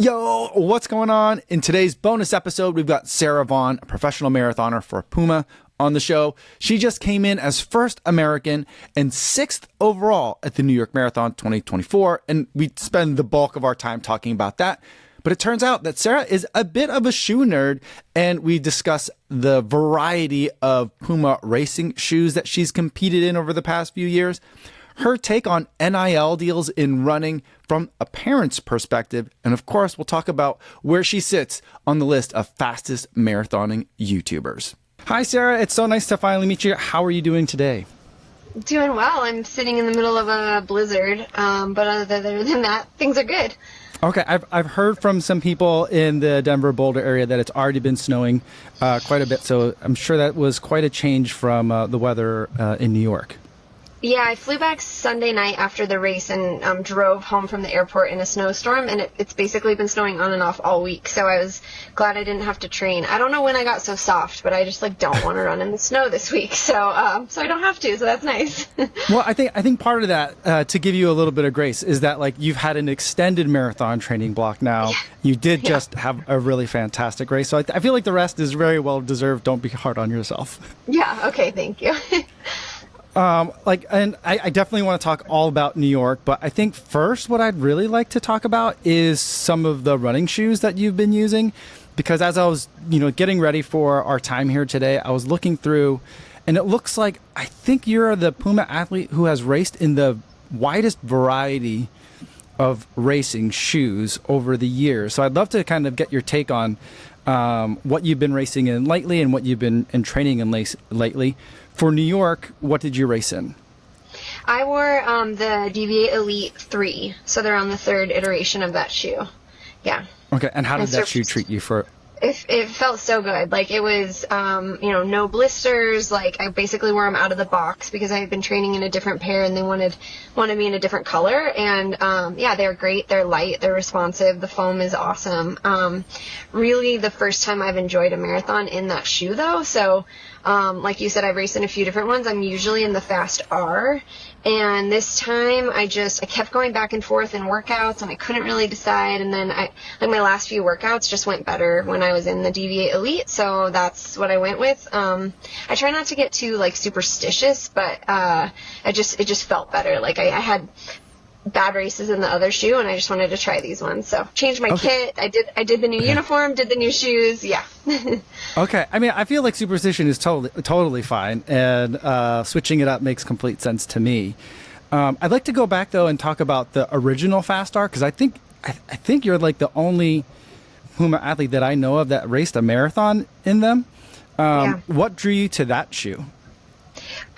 Yo, what's going on? In today's bonus episode, we've got Sara Vaughn, a professional marathoner for Puma, on the show. She just came in as first American and sixth overall at the New York Marathon 2024, and we spend the bulk of our time talking about that. But it turns out that Sara is a bit of a shoe nerd, and we discuss the variety of Puma racing shoes that she's competed in over the past few years, her take on NIL deals in running from a parent's perspective, and of course, we'll talk about where she sits on the list of fastest marathoning YouTubers. Hi, Sara. It's so nice to finally meet you. How are you doing today? Doing well. I'm sitting in the middle of a blizzard, but other than that, things are good. Okay, I've heard from some people in the Denver Boulder area that it's already been snowing quite a bit, so I'm sure that was quite a change from the weather in New York. Yeah, I flew back Sunday night after the race and drove home from the airport in a snowstorm, and it's basically been snowing on and off all week, so I was glad I didn't have to train. I don't know when I got so soft, but I just don't want to run in the snow this week, so I don't have to, so that's nice. Well, I think part of that, to give you a little bit of grace, is that you've had an extended marathon training block now. Yeah. You did just have a really fantastic race, so I feel like the rest is very well deserved. Don't be hard on yourself. Yeah, okay, thank you. And I definitely want to talk all about New York, but I think first what I'd really like to talk about is some of the running shoes that you've been using, because as I was, getting ready for our time here today, I was looking through, and it looks like I think you're the Puma athlete who has raced in the widest variety of racing shoes over the years. So I'd love to kind of get your take on what you've been racing in lately and what you've been in training in lately. For New York, what did you race in? I wore the DV8 Elite 3, so they're on the third iteration of that shoe. Yeah. Okay, and how did that shoe treat you for? It felt so good. It was, no blisters. I basically wore them out of the box because I had been training in a different pair and they wanted me in a different color. And, they're great. They're light. They're responsive. The foam is awesome. Really the first time I've enjoyed a marathon in that shoe though. So, like you said, I've raced in a few different ones. I'm usually in the Fast R. And this time I kept going back and forth in workouts and I couldn't really decide. And then my last few workouts just went better when I was in the DV8 Elite. So that's what I went with. I try not to get too superstitious, but, it just felt better. I had bad races in the other shoe and I just wanted to try these ones. So changed my kit. I did the new uniform, did the new shoes. Yeah. Okay. I mean, I feel like superstition is totally fine, and switching it up makes complete sense to me. I'd like to go back though and talk about the original Fast R, because I think you're the only Puma athlete that I know of that raced a marathon in them. What drew you to that shoe?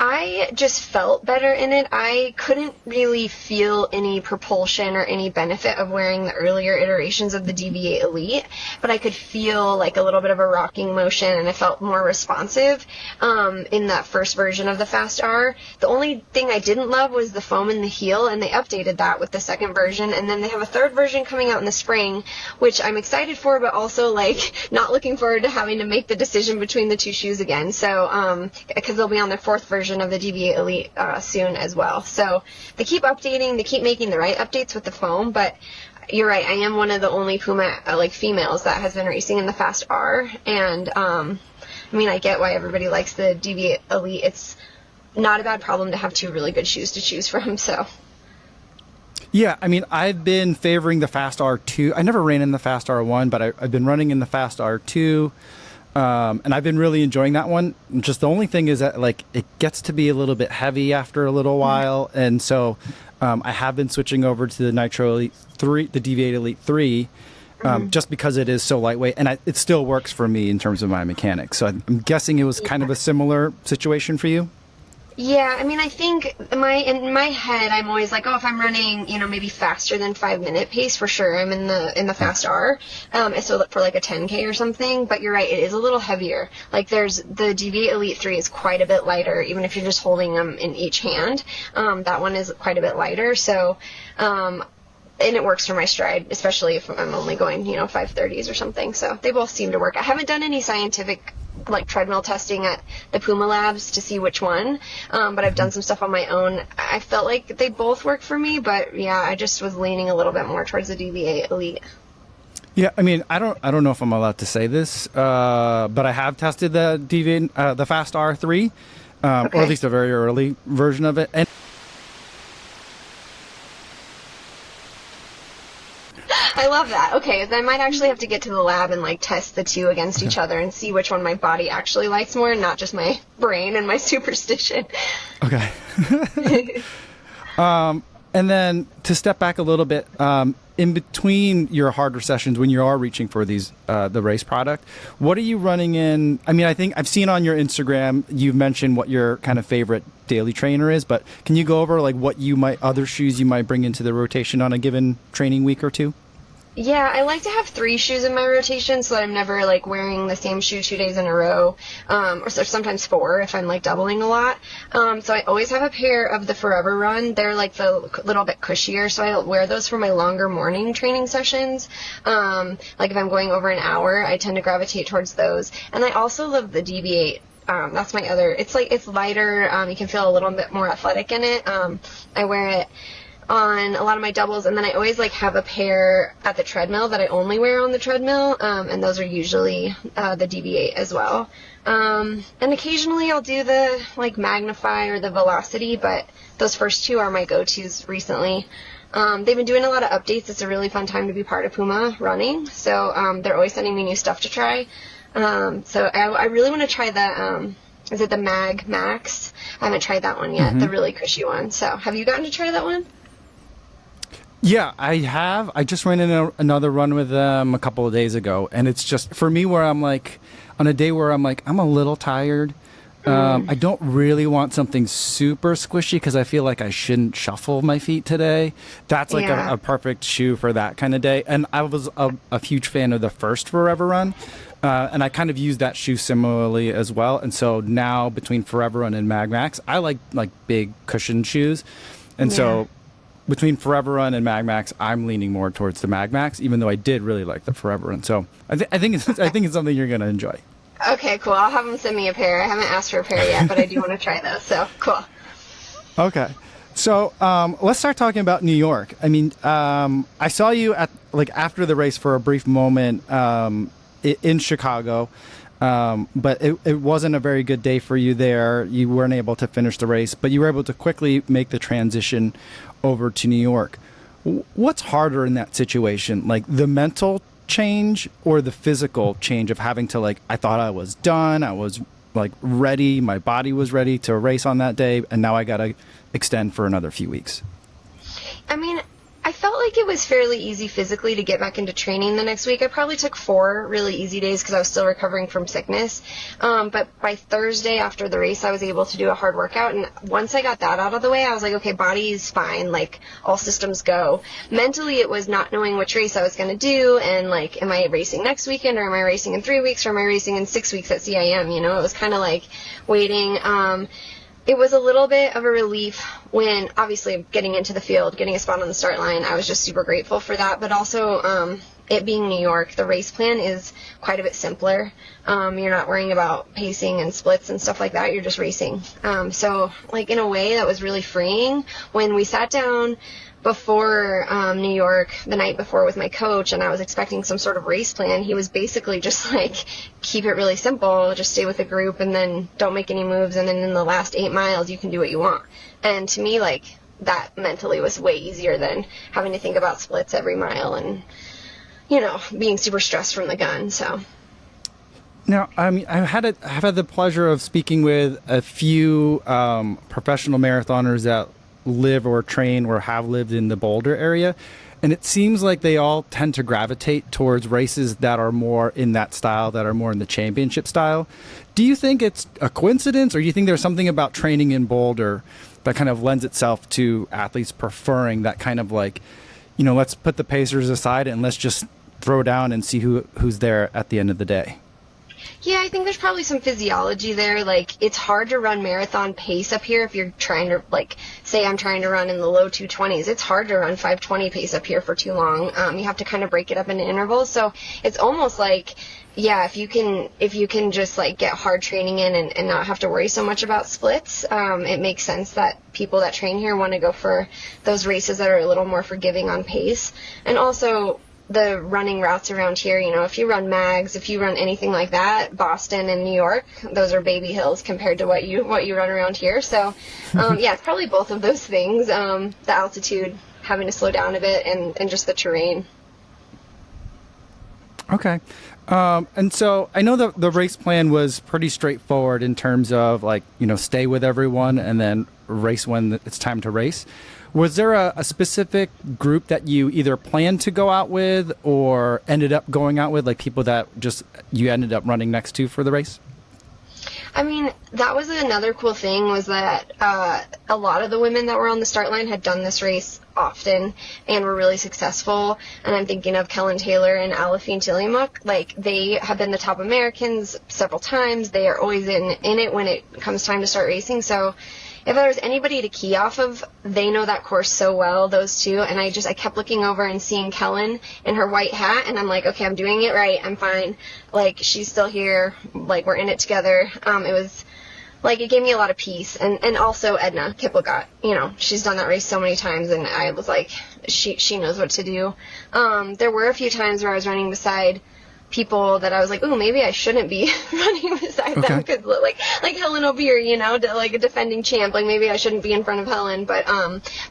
I just felt better in it. I couldn't really feel any propulsion or any benefit of wearing the earlier iterations of the DV8 Elite, but I could feel a little bit of a rocking motion, and I felt more responsive in that first version of the Fast R. The only thing I didn't love was the foam in the heel, and they updated that with the second version, and then they have a third version coming out in the spring, which I'm excited for, but also not looking forward to having to make the decision between the two shoes again. So because they'll be on their fourth version of the DV8 Elite soon as well. So they keep updating, they keep making the right updates with the foam, but you're right, I am one of the only Puma females that has been racing in the Fast R, and I get why everybody likes the DV8 Elite. It's not a bad problem to have two really good shoes to choose from. So yeah, I've been favoring the Fast R2. I never ran in the Fast R1, but I've been running in the Fast R2. And I've been really enjoying that one. Just the only thing is that it gets to be a little bit heavy after a little while, and so I have been switching over to the Nitro Elite 3, the DV8 Elite 3, just because it is so lightweight, and it still works for me in terms of my mechanics. So I'm guessing it was kind of a similar situation for you. Yeah, I think in my head, I'm always if I'm running, maybe faster than 5-minute pace, for sure, I'm in the Fast R. So look for a 10K or something. But you're right, it is a little heavier. There's the DV8 Elite 3 is quite a bit lighter, even if you're just holding them in each hand. That one is quite a bit lighter. So, and it works for my stride, especially if I'm only going, 5:30s or something. So they both seem to work. I haven't done any scientific treadmill testing at the Puma labs to see which one, but I've done some stuff on my own. I felt like they both work for me, but yeah, I just was leaning a little bit more towards the DV8 Elite. Yeah, I mean, I don't know if I'm allowed to say this, but I have tested the Fast R3, or at Okay. least a very early version of it. And I love that. Okay, then I might actually have to get to the lab and like test the two against each other and see which one my body actually likes more, and not just my brain and my superstition. okay. And then to step back a little bit, in between your harder sessions when you are reaching for these the race product, what are you running in? I mean, I think I've seen on your Instagram you've mentioned what your kind of favorite daily trainer is, but can you go over like what you might other shoes you might bring into the rotation on a given training week or two? Yeah, I like to have 3 shoes in my rotation so that I'm never like wearing the same shoe 2 days in a row, or so sometimes 4 if I'm like doubling a lot. So I always have a pair of the Forever Run. They're like the little bit cushier, so I wear those for my longer morning training sessions. Like if I'm going over an hour, I tend to gravitate towards those. And I also love the DB8. That's my other. It's like it's lighter. You can feel a little bit more athletic in it. I wear it on a lot of my doubles, and then I always like have a pair at the treadmill that I only wear on the treadmill, and those are usually the DB8 as well. And occasionally I'll do the like Magnify or the Velocity, but those first 2 are my go-tos recently. They've been doing a lot of updates. It's a really fun time to be part of Puma running, so they're always sending me new stuff to try. So I really want to try the is it the Mag Max? I haven't tried that one yet, the really cushy one. So have you gotten to try that one? Yeah, I have. I just ran in another run with them a couple of days ago, and it's just for me where I'm like, on a day where I'm like, I'm a little tired. I don't really want something super squishy because I feel like I shouldn't shuffle my feet today. That's like Yeah. a perfect shoe for that kind of day. And I was a huge fan of the first Forever Run, and I kind of use that shoe similarly as well. And so now between Forever Run and Mag Max, I like big cushion shoes, and Yeah. so between Forever Run and Mag Max, I'm leaning more towards the Mag Max, even though I did really like the Forever Run. So I think it's I think it's something you're gonna enjoy. Okay, cool. I'll have them send me a pair. I haven't asked for a pair yet, but I do want to try those. So cool. Okay, so let's start talking about New York. I mean, I saw you at like after the race for a brief moment in Chicago, but it wasn't a very good day for you there. You weren't able to finish the race, but you were able to quickly make the transition over to New York. What's harder in that situation, like the mental change or the physical change of having to like, I thought I was done, I was like ready, my body was ready to race on that day, and now I gotta extend for another few weeks? I mean, I felt like it was fairly easy physically to get back into training the next week. I probably took 4 really easy days because I was still recovering from sickness. But by Thursday after the race, I was able to do a hard workout. And once I got that out of the way, I was like, okay, body's fine. Like, all systems go. Mentally, it was not knowing which race I was going to do. And like, am I racing next weekend, or am I racing in 3 weeks, or am I racing in 6 weeks at CIM? You know, it was kind of like waiting. It was a little bit of a relief when, obviously, getting into the field, getting a spot on the start line, I was just super grateful for that. But also, it being New York, the race plan is quite a bit simpler. You're not worrying about pacing and splits and stuff like that. You're just racing. So, like, in a way, that was really freeing. When we sat down before New York the night before with my coach, and I was expecting some sort of race plan, he was basically just like, keep it really simple, just stay with the group and then don't make any moves, and then in the last 8 miles you can do what you want. And to me, like, that mentally was way easier than having to think about splits every mile and, you know, being super stressed from the gun. So Now, I mean, I've had the pleasure of speaking with a few professional marathoners that live or train or have lived in the Boulder area, and it seems like they all tend to gravitate towards races that are more in that style, that are more in the championship style. Do you think it's a coincidence, or do you think there's something about training in Boulder that kind of lends itself to athletes preferring that kind of like, you know, let's put the pacers aside and let's just throw down and see who's there at the end of the day? yeah, I think there's probably some physiology there. Like, it's hard to run marathon pace up here if you're trying to, like, say I'm trying to run in the low 220s. It's hard to run 520 pace up here for too long. You have to kind of break it up into intervals. So it's almost like, yeah, if you can just like get hard training in and not have to worry so much about splits, it makes sense that people that train here want to go for those races that are a little more forgiving on pace. And also, the running routes around here, you know, if you run mags, if you run anything like that, Boston and New York, those are baby hills compared to what you run around here. So, yeah, it's probably both of those things, the altitude, having to slow down a bit, and just the terrain. Okay. And so I know the race plan was pretty straightforward in terms of, like, you know, stay with everyone and then race when it's time to race. Was there a specific group that you either planned to go out with or ended up going out with, like people that just you ended up running next to for the race? I mean, that was another cool thing, was that a lot of the women that were on the start line had done this race often and were really successful. And I'm thinking of Kellen Taylor and Alafine Tiliamuk. Like, they have been the top Americans several times. They are always in it when it comes time to start racing. So if there was anybody to key off of, they know that course so well, those two. And I kept looking over and seeing Kellen in her white hat, and I'm like, okay, I'm doing it right. I'm fine. Like, she's still here. Like, we're in it together. It was, like, it gave me a lot of peace. And also Edna Kiplagat, you know, she's done that race so many times, and I was like, she knows what to do. There were a few times where I was running beside people that I was like, ooh, maybe I shouldn't be running beside them, because like Helen O'Beer, you know, like a defending champ, like maybe I shouldn't be in front of Helen. But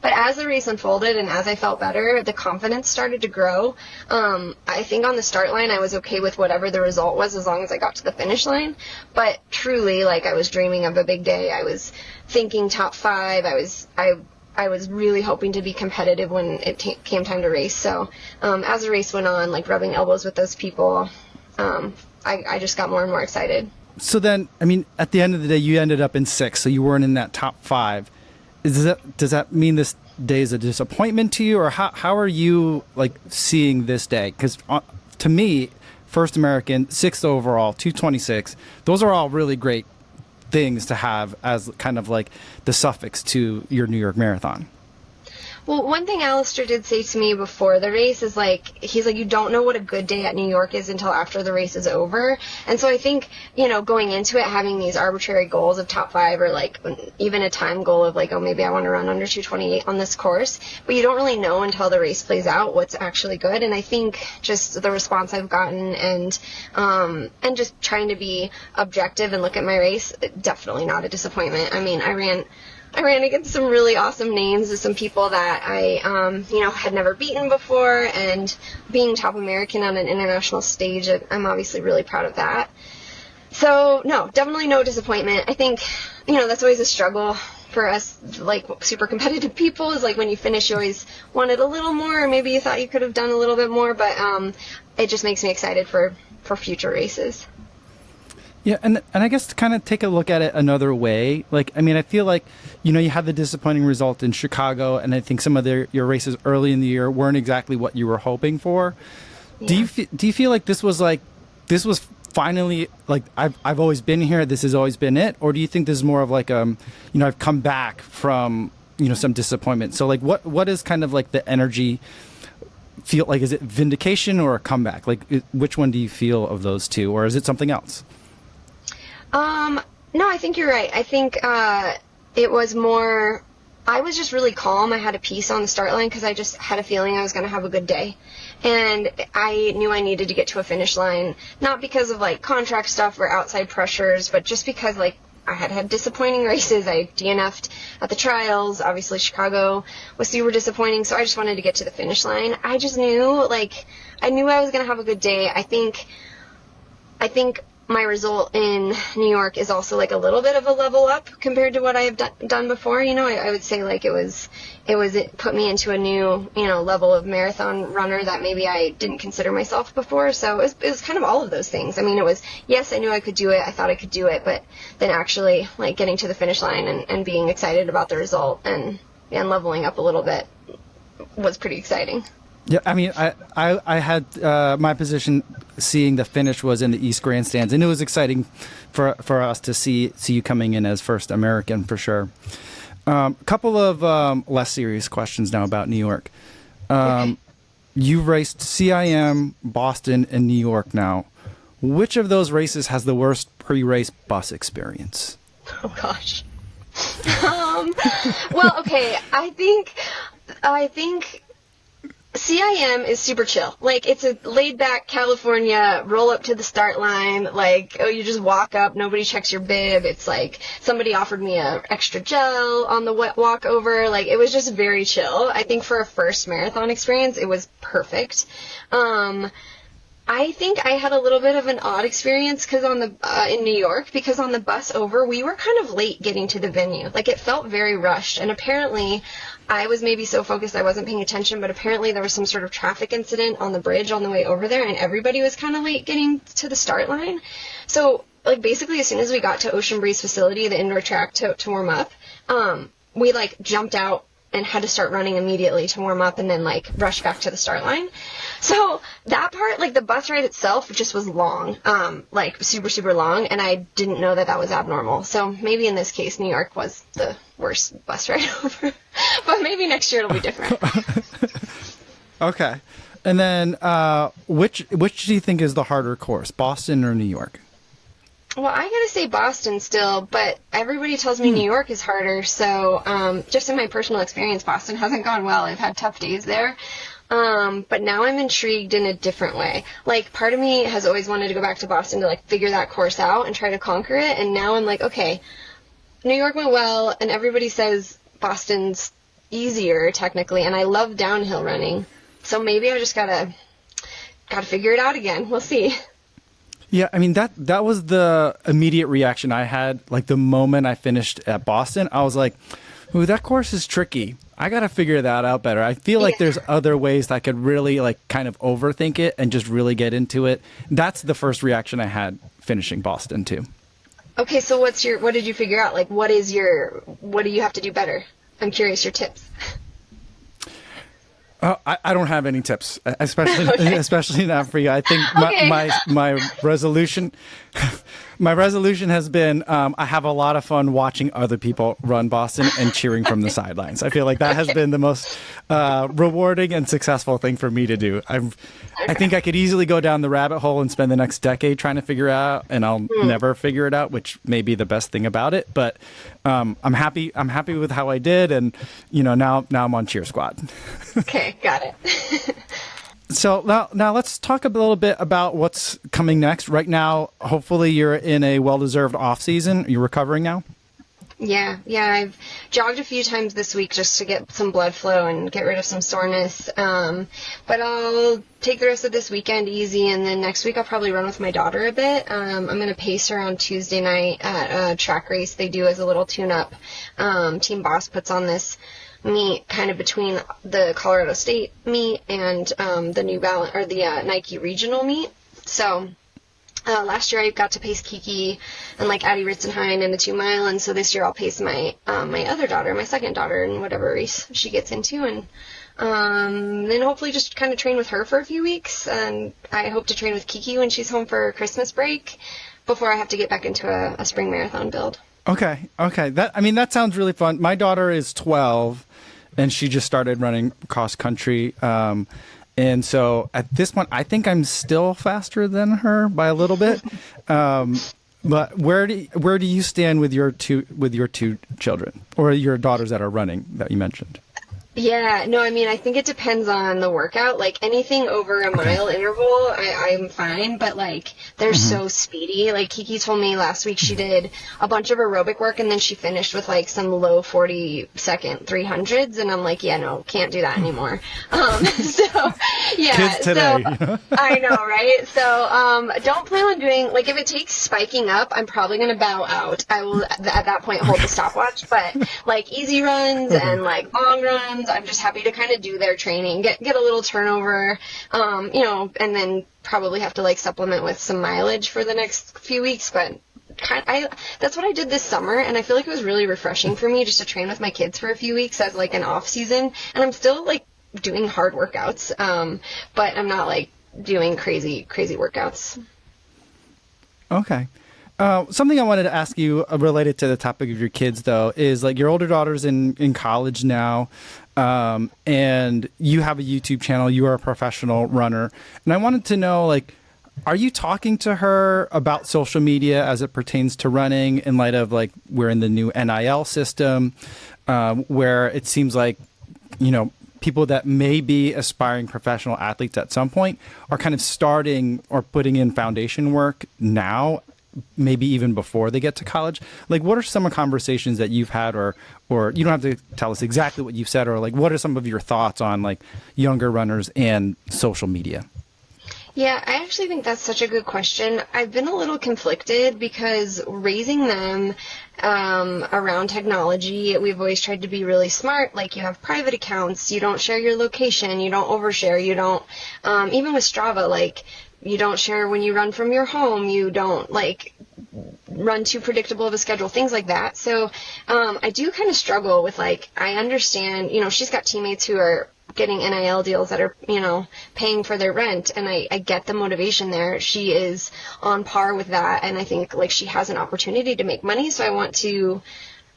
as the race unfolded and as I felt better, the confidence started to grow. I think on the start line I was okay with whatever the result was, as long as I got to the finish line. But truly, like, I was dreaming of a big day. I was thinking top 5. I was really hoping to be competitive when it came time to race. So as the race went on, like, rubbing elbows with those people, I just got more and more excited. So then, I mean, at the end of the day, you ended up in 6th, so you weren't in that top 5. Does that mean this day is a disappointment to you, or how are you, like, seeing this day? Because to me, first American, 6th overall, 226, those are all really great things to have as kind of like the suffix to your New York Marathon. Well, one thing Alistair did say to me before the race is, like, he's like, you don't know what a good day at New York is until after the race is over. And so I think, you know, going into it, having these arbitrary goals of top 5, or like even a time goal of like, oh, maybe I want to run under 228 on this course, but you don't really know until the race plays out what's actually good. And I think just the response I've gotten and just trying to be objective and look at my race, definitely not a disappointment. I mean, I ran against some really awesome names, some people that I, had never beaten before, and being top American on an international stage, I'm obviously really proud of that. So, no, definitely no disappointment. I think, you know, that's always a struggle for us, like, super competitive people, is like when you finish, you always wanted a little more, or maybe you thought you could have done a little bit more, but it just makes me excited for future races. Yeah, and I guess to kind of take a look at it another way, like, I mean, I feel like, you know, you had the disappointing result in Chicago, and I think some of your races early in the year weren't exactly what you were hoping for. Yeah. Do you feel like this was finally, like, I've always been here, this has always been it, or do you think this is more of like I've come back from, you know, some disappointment? So, like, what is kind of like the energy feel like? Is it vindication or a comeback? Like, which one do you feel of those two, or is it something else? No, I think you're right. I think, it was more, I was just really calm. I had a peace on the start line because I just had a feeling I was going to have a good day. And I knew I needed to get to a finish line, not because of, like, contract stuff or outside pressures, but just because, like, I had disappointing races. I DNF'd at the trials. Obviously, Chicago was super disappointing, so I just wanted to get to the finish line. I just knew, like, I knew I was going to have a good day. I think my result in New York is also, like, a little bit of a level up compared to what I have done before. You know, I would say, like, it put me into a new, you know, level of marathon runner that maybe I didn't consider myself before. So it was kind of all of those things. I mean, it was, yes, I knew I could do it. I thought I could do it, but then actually, like, getting to the finish line and being excited about the result and leveling up a little bit was pretty exciting. Yeah, I mean, I had my position seeing the finish was in the East Grandstands, and it was exciting for us to see you coming in as first American, for sure. Couple of less serious questions now about New York. Okay. You've raced CIM, Boston, and New York now. Which of those races has the worst pre-race bus experience? Oh, gosh. Well, okay, I think CIM is super chill. Like, it's a laid-back California, roll up to the start line, like, oh, you just walk up, nobody checks your bib. It's like, somebody offered me a extra gel on the walk over. Like, it was just very chill. I think for a first marathon experience, it was perfect. I think I had a little bit of an odd experience because in New York, because on the bus over, we were kind of late getting to the venue. Like, it felt very rushed, and apparently I was maybe so focused I wasn't paying attention, but apparently there was some sort of traffic incident on the bridge on the way over there, and everybody was kind of late getting to the start line. So, like, basically as soon as we got to Ocean Breeze facility, the indoor track to warm up, we, like, jumped out and had to start running immediately to warm up and then, like, rush back to the start line. So that part, like, the bus ride itself just was long, like, super, super long, and I didn't know that was abnormal. So maybe in this case, New York was the worst bus ride over. But maybe next year it'll be different. Okay. And then which do you think is the harder course, Boston or New York? Well, I gotta say Boston still, but everybody tells me New York is harder, so just in my personal experience, Boston hasn't gone well. I've had tough days there. But now I'm intrigued in a different way. Like, part of me has always wanted to go back to Boston to, like, figure that course out and try to conquer it, and now I'm like, okay, New York went well, and everybody says Boston's easier, technically, and I love downhill running, so maybe I just gotta figure it out again. We'll see. Yeah, I mean, that was the immediate reaction I had. Like, the moment I finished at Boston, I was like, ooh, that course is tricky. I got to figure that out better. I feel like there's other ways that I could really, like, kind of overthink it and just really get into it. That's the first reaction I had finishing Boston, too. Okay, so what did you figure out? Like, what do you have to do better? I'm curious your tips. I don't have any tips, especially not for you. I think my resolution has been I have a lot of fun watching other people run Boston and cheering from the sidelines. I feel like that has been the most rewarding and successful thing for me to do. I think I could easily go down the rabbit hole and spend the next decade trying to figure it out, and I'll never figure it out, which may be the best thing about it. But I'm happy with how I did, and now I'm on cheer squad. Okay, got it. So now let's talk a little bit about what's coming next. Right now, hopefully you're in a well-deserved off season. You're recovering now? Yeah, I've jogged a few times this week just to get some blood flow and get rid of some soreness. But I'll take the rest of this weekend easy, and then next week I'll probably run with my daughter a bit. I'm going to pace her on Tuesday night at a track race they do as a little tune-up. Team Boss puts on this meet kind of between the Colorado State meet and the New Balance or the Nike regional meet. So last year I got to pace Kiki and like Addie Ritzenhein in the 2 mile, and so this year I'll pace my my other daughter, my second daughter, in whatever race she gets into, and then hopefully just kind of train with her for a few weeks, and I hope to train with Kiki when she's home for Christmas break before I have to get back into a spring marathon build. Okay. That sounds really fun. My daughter is 12, and she just started running cross country. And so at this point, I think I'm still faster than her by a little bit. But where do you stand with your two children, or your daughters that are running that you mentioned? Yeah, no, I mean, I think it depends on the workout. Like, anything over a mile interval, I'm fine, but, like, they're so speedy. Like, Kiki told me last week she did a bunch of aerobic work, and then she finished with, like, some low 40-second 300s, and I'm like, yeah, no, can't do that anymore. So, yeah. Kids today. So, I know, right? So, don't plan on doing, like, if it takes spiking up, I'm probably going to bow out. I will, at that point, hold the stopwatch, but, like, easy runs and, like, long runs, I'm just happy to kind of do their training, get a little turnover, and then probably have to like supplement with some mileage for the next few weeks. But that's what I did this summer, and I feel like it was really refreshing for me just to train with my kids for a few weeks as like an off season. And I'm still like doing hard workouts, but I'm not like doing crazy workouts. Okay. Something I wanted to ask you related to the topic of your kids, though, is like your older daughter's in college now, and you have a YouTube channel. You are a professional runner, and I wanted to know, like, are you talking to her about social media as it pertains to running in light of like we're in the new NIL system, where it seems like people that may be aspiring professional athletes at some point are kind of starting or putting in foundation work now, maybe even before they get to college? Like, what are some of the conversations that you've had, or you don't have to tell us exactly what you've said, or like, what are some of your thoughts on like younger runners and social media? Yeah, I actually think that's such a good question. I've been a little conflicted because raising them around technology, we've always tried to be really smart. Like, you have private accounts, you don't share your location, you don't overshare, you don't, even with Strava, like, you don't share when you run from your home, you don't, like, run too predictable of a schedule, things like that. So I do kind of struggle with, like, I understand, she's got teammates who are getting NIL deals that are, paying for their rent, and I get the motivation there. She is on par with that, and I think, like, she has an opportunity to make money, so I want to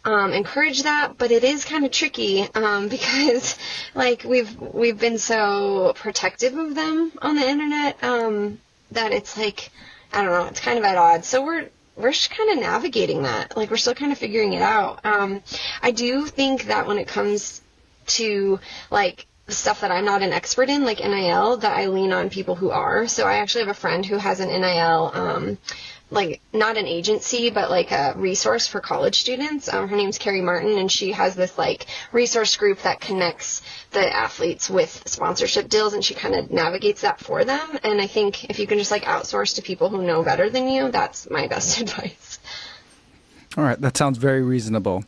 encourage that, but it is kind of tricky because, like, we've been so protective of them on the internet that it's like, I don't know, it's kind of at odds. So we're just kind of navigating that. Like, we're still kind of figuring it out. I do think that when it comes to, like, stuff that I'm not an expert in, like NIL, that I lean on people who are. So I actually have a friend who has an NIL, like, not an agency, but like a resource for college students. Her name's Carrie Martin, and she has this, like, resource group that connects the athletes with sponsorship deals, and she kind of navigates that for them. And I think if you can just, like, outsource to people who know better than you, that's my best advice. All right, that sounds very reasonable.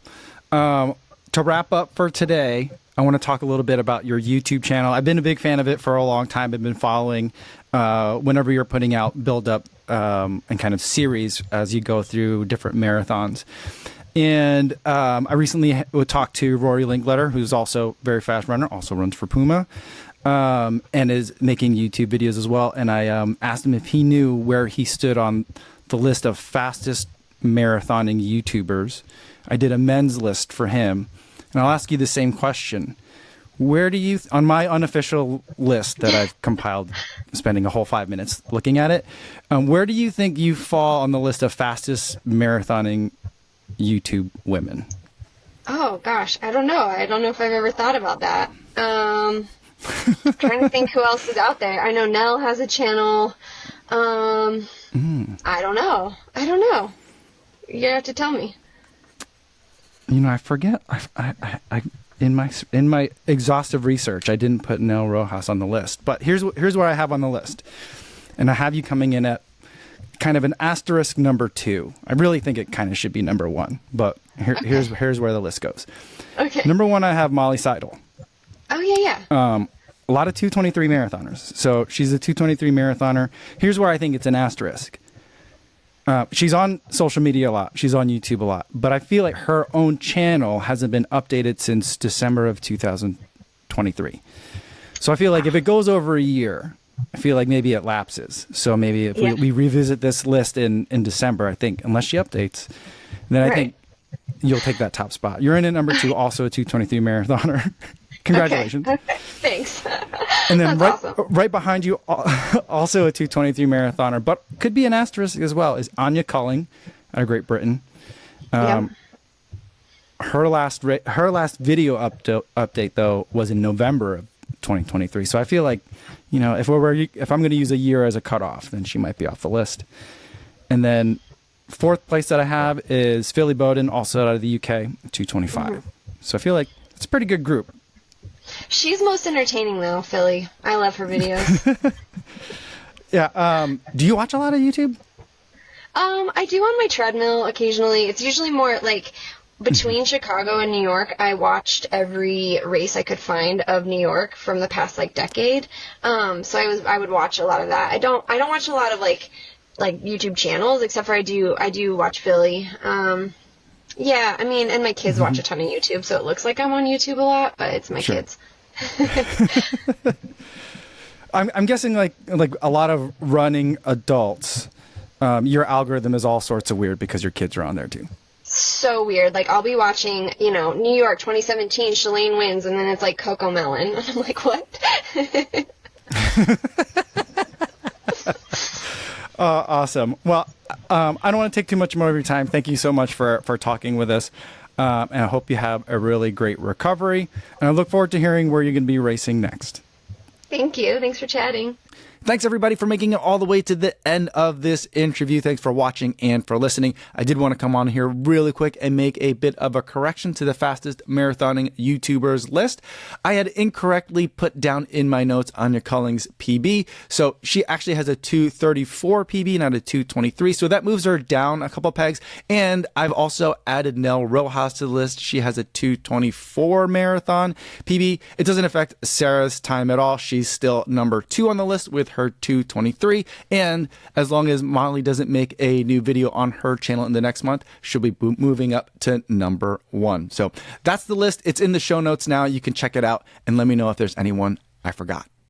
To wrap up for today, I want to talk a little bit about your YouTube channel. I've been a big fan of it for a long time. I've been following whenever you're putting out build-up and kind of series as you go through different marathons. And I recently talked to Rory Linkletter, who's also a very fast runner, also runs for Puma, and is making YouTube videos as well. And I asked him if he knew where he stood on the list of fastest marathoning YouTubers. I did a men's list for him. And I'll ask you the same question. Where do you, on my unofficial list that I've compiled, spending a whole 5 minutes looking at it, where do you think you fall on the list of fastest marathoning YouTube women? Oh, gosh, I don't know. I don't know if I've ever thought about that. I'm trying to think who else is out there. I know Nell has a channel. I don't know. You have to tell me. I forget. I in my exhaustive research, I didn't put Nell Rojas on the list. But here's what I have on the list, and I have you coming in at kind of an asterisk number 2. I really think it kind of should be number 1, but here's where the list goes. Okay. Number 1, I have Molly Seidel. Oh yeah. A lot of 223 marathoners. So she's a 223 marathoner. Here's where I think it's an asterisk. She's on social media a lot. She's on YouTube a lot. But I feel like her own channel hasn't been updated since December of 2023. So I feel like if it goes over a year, I feel like maybe it lapses. So maybe if we revisit this list in December, I think, unless she updates, then I think you'll take that top spot. You're in at number 2, also a 223 marathoner. Congratulations. Okay. Thanks. And then awesome. right behind you, also a 223 marathoner, but could be an asterisk as well, is Anya Culling out of Great Britain. Her last video update, though, was in November of 2023. So I feel like, if I'm going to use a year as a cutoff, then she might be off the list. And then 4th place that I have is Phily Bowden, also out of the UK, 225. So I feel like it's a pretty good group. She's most entertaining, though, Philly. I love her videos. Yeah. Do you watch a lot of YouTube? I do on my treadmill occasionally. It's usually more like between Chicago and New York. I watched every race I could find of New York from the past decade. So I would watch a lot of that. I don't watch a lot of like YouTube channels, except for I do watch Philly. Yeah, I mean, and my kids watch a ton of YouTube, so it looks like I'm on YouTube a lot, but it's my kids. I'm guessing like a lot of running adults, your algorithm is all sorts of weird because your kids are on there too. So weird. Like, I'll be watching, New York 2017, Shalane wins, and then it's like Coco Melon. And I'm like, what? Awesome. Well, I don't want to take too much more of your time. Thank you so much for talking with us. And I hope you have a really great recovery. And I look forward to hearing where you're going to be racing next. Thank you. Thanks for chatting. Thanks, everybody, for making it all the way to the end of this interview. Thanks for watching and for listening. I did want to come on here really quick and make a bit of a correction to the fastest marathoning YouTubers list. I had incorrectly put down in my notes Anya Culling's PB. So she actually has a 2:34 PB, not a 2:23. So that moves her down a couple pegs. And I've also added Nell Rojas to the list. She has a 2:24 marathon PB. It doesn't affect Sarah's time at all. She's still number 2 on the list with her 2:23, and as long as Molly doesn't make a new video on her channel in the next month, she'll be moving up to number 1. So that's the list. It's in the show notes now. You can check it out and let me know if there's anyone I forgot.